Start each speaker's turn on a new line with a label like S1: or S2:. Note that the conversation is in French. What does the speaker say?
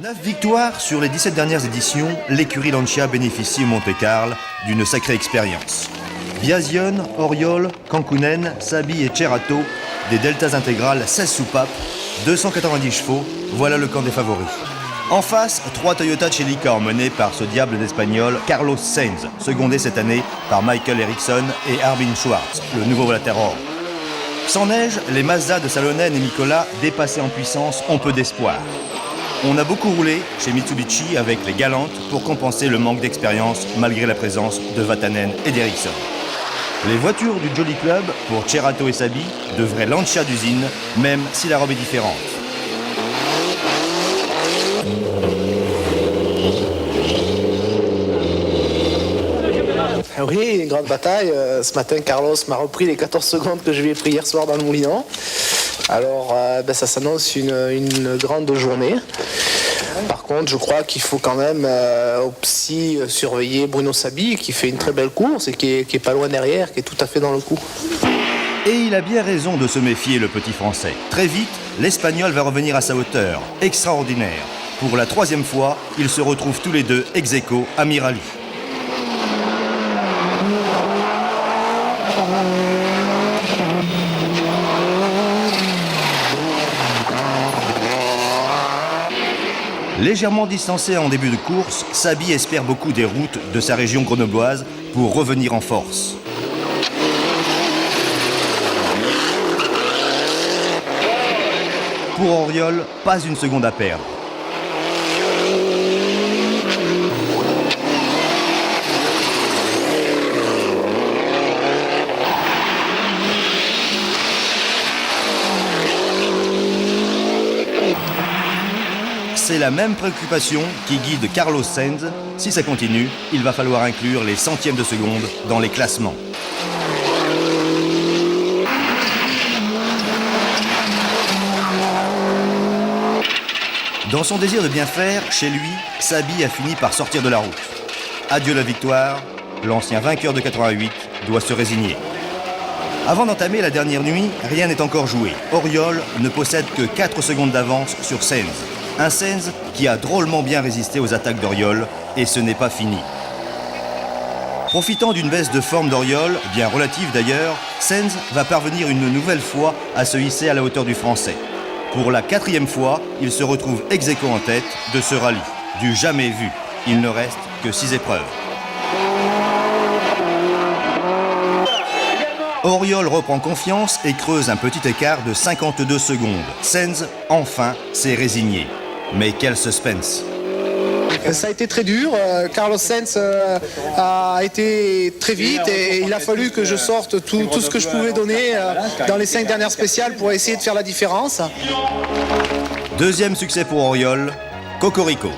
S1: 9 victoires sur les 17 dernières éditions, l'écurie Lancia bénéficie au Monte-Carlo d'une sacrée expérience. Biasion, Oriol, Cancunen, Saby et Cerrato, des deltas intégrales 16 soupapes, 290 chevaux, voilà le camp des favoris. En face, 3 Toyota Celica emmenés par ce diable d'Espagnol, Carlos Sainz, secondé cette année par Michael Eriksson et Armin Schwartz, le nouveau Volaterror. Sans neige, les Mazda de Salonen et Nicolas, dépassés en puissance, ont peu d'espoir. On a beaucoup roulé chez Mitsubishi avec les Galantes pour compenser le manque d'expérience malgré la présence de Vatanen et d'Eriksson. Les voitures du Jolly Club, pour Cerrato et Saby, devraient Lancia d'usine, même si la robe est différente.
S2: Oui, une grande bataille. Ce matin, Carlos m'a repris les 14 secondes que je lui ai pris hier soir dans le Moulinan. Alors, ça s'annonce une grande journée. Par contre, je crois qu'il faut quand même aussi surveiller Bruno Saby, qui fait une très belle course et qui est pas loin derrière, qui est tout à fait dans le coup.
S1: Et il a bien raison de se méfier, le petit Français. Très vite, l'Espagnol va revenir à sa hauteur. Extraordinaire. Pour la 3e fois, ils se retrouvent tous les deux ex-aequo à Mirali. Légèrement distancé en début de course, Saby espère beaucoup des routes de sa région grenobloise pour revenir en force. Pour Oriol, pas une seconde à perdre. C'est la même préoccupation qui guide Carlos Sainz. Si ça continue, il va falloir inclure les centièmes de seconde dans les classements. Dans son désir de bien faire, chez lui, Saby a fini par sortir de la route. Adieu la victoire, l'ancien vainqueur de 88 doit se résigner. Avant d'entamer la dernière nuit, rien n'est encore joué. Oriol ne possède que 4 secondes d'avance sur Sainz. Un Sainz qui a drôlement bien résisté aux attaques d'Oriol, et ce n'est pas fini. Profitant d'une baisse de forme d'Oriol, bien relative d'ailleurs, Sainz va parvenir une nouvelle fois à se hisser à la hauteur du Français. Pour la 4e fois, il se retrouve ex-aequo en tête de ce rallye. Du jamais vu. Il ne reste que 6 épreuves. Oriol reprend confiance et creuse un petit écart de 52 secondes. Sainz, enfin, s'est résigné. Mais quel suspense!
S2: Ça a été très dur. Carlos Sainz a été très vite et il a fallu que je sorte tout ce que je pouvais donner dans les 5 dernières spéciales pour essayer de faire la différence.
S1: 2e succès pour Oriol, Cocorico.